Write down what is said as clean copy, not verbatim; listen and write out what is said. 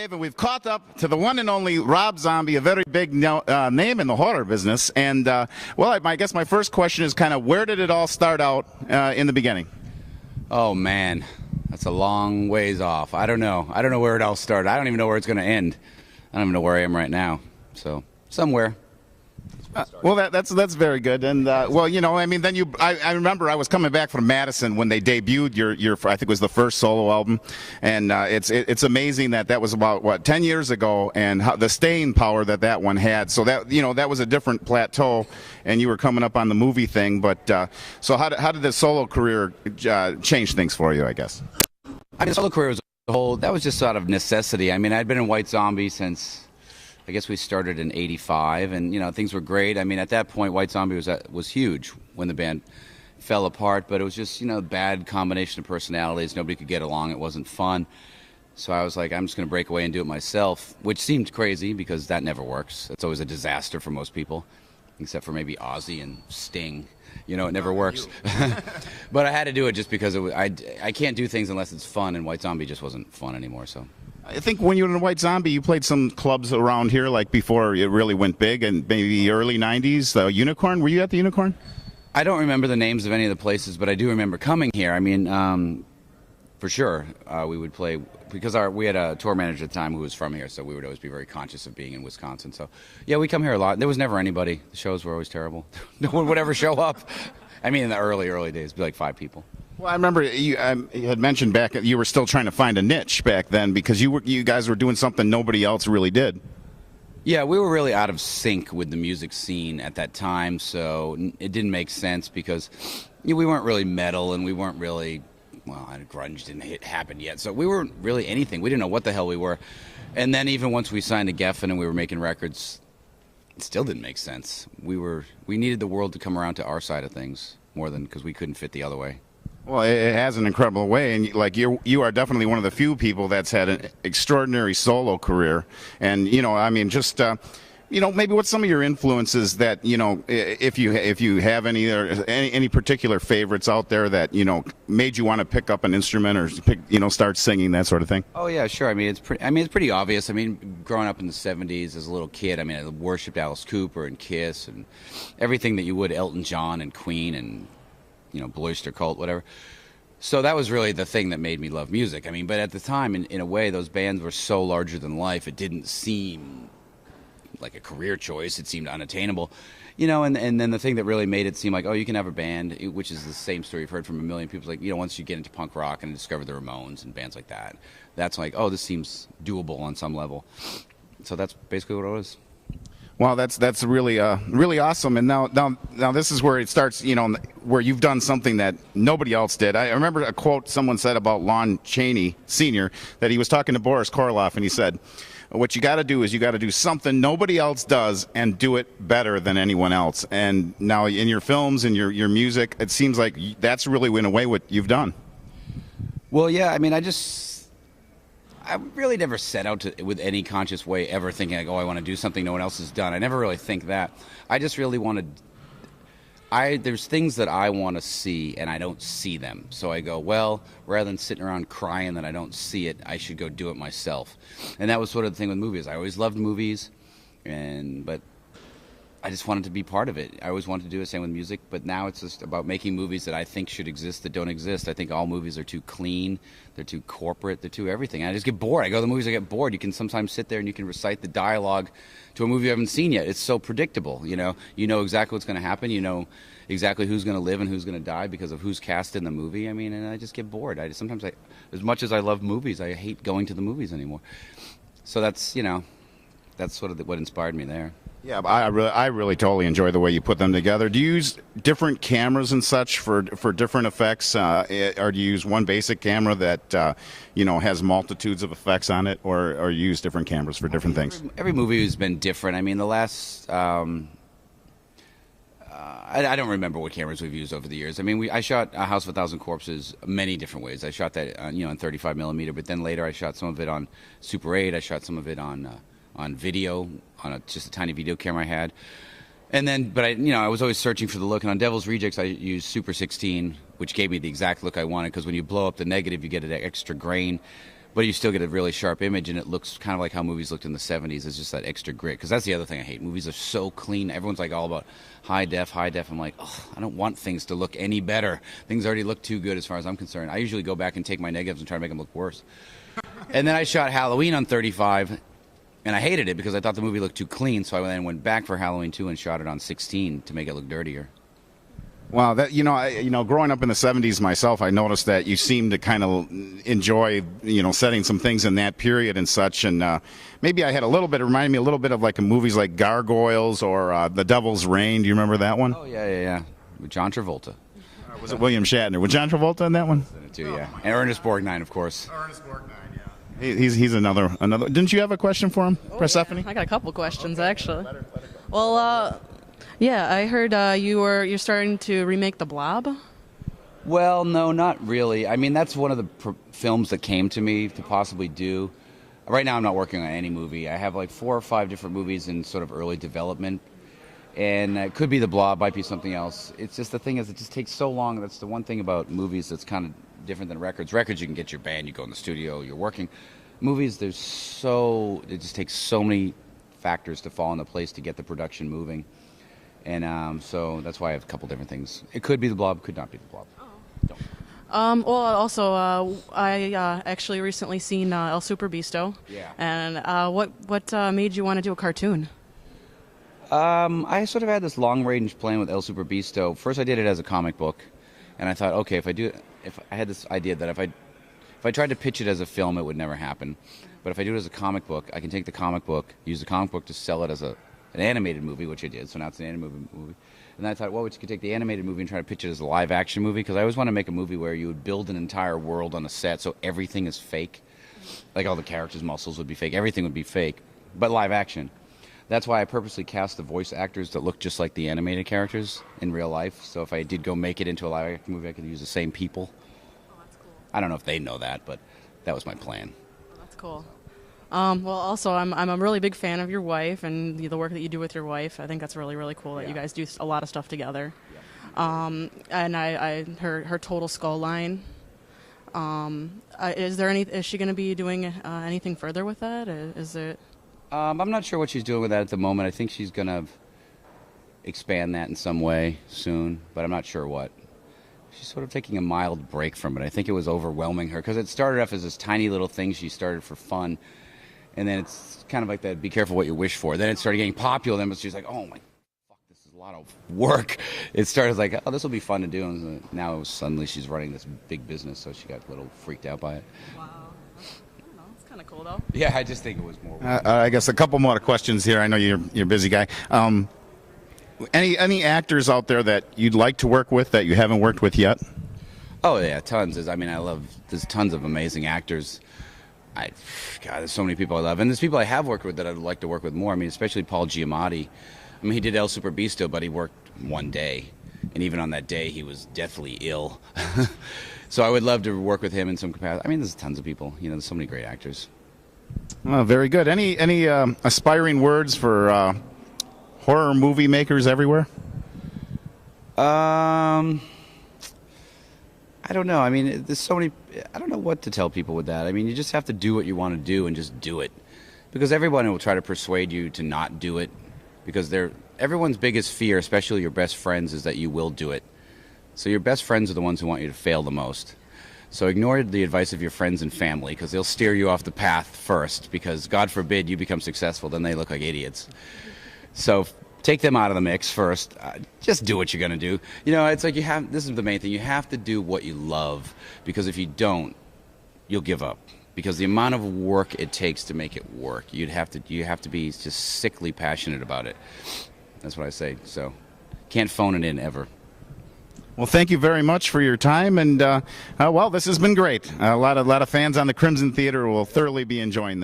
Rave, and we've caught up to the one and only Rob Zombie, a very big name in the horror business. And, well, I guess my first question is kind of where did it all start out in the beginning? Oh, man, that's a long ways off. I don't know. I don't know where it all started. I don't even know where it's going to end. I don't even know where I am right now. So, somewhere. Well, that's very good, and well, you know, I mean, then I remember I was coming back from Madison when they debuted your I think it was the first solo album, and it's amazing that was about what 10 years ago, and how, the staying power that one had. So that that was a different plateau, and you were coming up on the movie thing. But so how did the solo career change things for you? I guess. I mean, the solo career was that was just sort of necessity. I mean, I'd been in White Zombie since. I guess we started in '85, and things were great. I mean, at that point, White Zombie was huge when the band fell apart, but it was just bad combination of personalities. Nobody could get along. It wasn't fun. So I was like, I'm just going to break away and do it myself, which seemed crazy because that never works. It's always a disaster for most people, except for maybe Ozzy and Sting. It never works. But I had to do it just because I can't do things unless it's fun, and White Zombie just wasn't fun anymore. So. I think when you were in White Zombie, you played some clubs around here, like before it really went big, and maybe early '90s. The Unicorn. Were you at the Unicorn? I don't remember the names of any of the places, but I do remember coming here. I mean, for sure, we would play because we had a tour manager at the time who was from here, so we would always be very conscious of being in Wisconsin. So, yeah, we come here a lot. There was never anybody. The shows were always terrible. No one would ever show up. I mean, in the early days, it'd be like 5 people. Well, I remember you had mentioned back you were still trying to find a niche back then because you guys were doing something nobody else really did. Yeah, we were really out of sync with the music scene at that time, so it didn't make sense because we weren't really metal and we weren't really, grunge didn't happen yet, so we weren't really anything. We didn't know what the hell we were. And then even once we signed to Geffen and we were making records, it still didn't make sense. We needed the world to come around to our side of things more than because we couldn't fit the other way. Well, it has an incredible way, and like you are definitely one of the few people that's had an extraordinary solo career. And I mean, just maybe what's some of your influences that if you have any or any particular favorites out there that made you want to pick up an instrument or start singing, that sort of thing. Oh yeah, sure. I mean, it's pretty obvious. I mean, growing up in the '70s as a little kid, I mean, I worshipped Alice Cooper and Kiss and everything that you would, Elton John and Queen and Blue Oyster Cult, whatever. So that was really the thing that made me love music. I mean, but at the time, in a way, those bands were so larger than life, it didn't seem like a career choice. It seemed unattainable. And then the thing that really made it seem like, oh, you can have a band, which is the same story you've heard from a million people. Like, once you get into punk rock and discover the Ramones and bands like that, that's like, oh, this seems doable on some level. So that's basically what it was. Well, that's really really awesome. And now this is where it starts, where you've done something that nobody else did. I remember a quote someone said about Lon Chaney Sr. that he was talking to Boris Karloff, and he said, what you got to do is you got to do something nobody else does and do it better than anyone else. And now in your films and your music, it seems like that's really in a way what you've done. Well, yeah, I mean, I really never set out to, with any conscious way, ever thinking like, oh, I want to do something no one else has done. I never really think that. I just really wanted. There's things that I want to see and I don't see them. So I go, well, rather than sitting around crying that I don't see it, I should go do it myself. And that was sort of the thing with movies. I always loved movies, but I just wanted to be part of it. I always wanted to do the same with music, but now it's just about making movies that I think should exist that don't exist. I think all movies are too clean, they're too corporate, they're too everything. I just get bored. I go to the movies, I get bored. You can sometimes sit there and you can recite the dialogue to a movie you haven't seen yet. It's so predictable, You know exactly what's going to happen. You know exactly who's going to live and who's going to die because of who's cast in the movie. I mean, and I just get bored. Sometimes as much as I love movies, I hate going to the movies anymore. So that's sort of what inspired me there. Yeah, I really totally enjoy the way you put them together. Do you use different cameras and such for different effects, or do you use one basic camera that has multitudes of effects on it, or you use different cameras for different things? Every movie has been different. I mean, the last I don't remember what cameras we've used over the years. I mean, I shot A House of a Thousand Corpses many different ways. I shot that on 35 millimeter, but then later I shot some of it on Super 8. I shot some of it on video, on just a tiny video camera I had. And then, but I was always searching for the look. And on Devil's Rejects, I used Super 16, which gave me the exact look I wanted. Because when you blow up the negative, you get an extra grain. but you still get a really sharp image, and it looks kind of like how movies looked in the 70s. It's just that extra grit, because that's the other thing I hate. Movies are so clean. Everyone's like all about high def, high def. I'm like, oh, I don't want things to look any better. Things already look too good as far as I'm concerned. I usually go back and take my negatives and try to make them look worse. And then I shot Halloween on 35, and I hated it because I thought the movie looked too clean, so I then went back for Halloween 2 and shot it on 16 to make it look dirtier. Wow, that growing up in the 70s myself, I noticed that you seem to kind of enjoy, setting some things in that period and such. And maybe I had it reminded me a little bit of like movies like Gargoyles or The Devil's Rain. Do you remember that one? Oh, yeah. With John Travolta. Was it William Shatner? Was John Travolta in that one? In it too, yeah. And Ernest Borgnine, of course. Ernest Borgnine, yeah. He's another. Didn't you have a question for him, Persephone? Yeah. I got a couple questions, actually. Well, yeah, I heard you're starting to remake The Blob. Well, no, not really. I mean, that's one of the films that came to me to possibly do. Right now, I'm not working on any movie. I have like 4 or 5 different movies in sort of early development, and it could be The Blob, might be something else. It's just the thing is, it just takes so long. That's the one thing about movies that's kind of different than records. Records, you can get your band, you go in the studio, you're working. Movies, it just takes so many factors to fall into place to get the production moving. And so that's why I have a couple different things. It could be The Blob, could not be The Blob. Well, also, I actually recently seen El Super Bisto. Yeah. And what made you want to do a cartoon? I sort of had this long-range plan with El Super Bisto. First, I did it as a comic book, and I thought, okay, if I had this idea that if I tried to pitch it as a film, it would never happen. But if I do it as a comic book, I can take the comic book, use the comic book to sell it as an animated movie, which I did, so now it's an animated movie. And I thought, well, we could take the animated movie and try to pitch it as a live-action movie, because I always want to make a movie where you would build an entire world on a set so everything is fake. Like all the characters' muscles would be fake. Everything would be fake, but live-action. That's why I purposely cast the voice actors that look just like the animated characters in real life. So if I did go make it into a live-action movie, I could use the same people. Oh, that's cool. I don't know if they know that, but that was my plan. Oh, that's cool. Well, also, I'm a really big fan of your wife and the work that you do with your wife. I think that's really, really cool that you guys do a lot of stuff together. Yeah. And her Total Skull line. Is she going to be doing anything further with that? Is it? I'm not sure what she's doing with that at the moment. I think she's going to expand that in some way soon, but I'm not sure what. She's sort of taking a mild break from it. I think it was overwhelming her, because it started off as this tiny little thing she started for fun, and then it's kind of like that, be careful what you wish for. Then it started getting popular, then she's like, oh my fuck, this is a lot of work. It started like, oh, this will be fun to do, and now suddenly she's running this big business, so she got a little freaked out by it. Wow. It's kind of cool, though. Yeah, I just think it was more. I guess a couple more questions here. I know you're a busy guy. Any actors out there that you'd like to work with that you haven't worked with yet? Oh yeah, tons. There's tons of amazing actors. There's so many people I love, and there's people I have worked with that I'd like to work with more. I mean, especially Paul Giamatti. I mean, he did El Super Bisto, but he worked one day, and even on that day, he was deathly ill. So I would love to work with him in some capacity. I mean, there's tons of people. There's so many great actors. Oh, very good. Any aspiring words for horror movie makers everywhere? I don't know. I mean, there's so many. I don't know what to tell people with that. I mean, you just have to do what you want to do and just do it, because everyone will try to persuade you to not do it, because everyone's biggest fear, especially your best friends, is that you will do it. So your best friends are the ones who want you to fail the most. So ignore the advice of your friends and family, because they'll steer you off the path first, because God forbid you become successful, then they look like idiots. So take them out of the mix first. Just do what you're going to do. It's like this is the main thing. You have to do what you love, because if you don't, you'll give up. Because the amount of work it takes to make it work, you have to be just sickly passionate about it. That's what I say. So can't phone it in ever. Well, thank you very much for your time, and well, this has been great. A lot of fans on the Crimson Theater will thoroughly be enjoying this.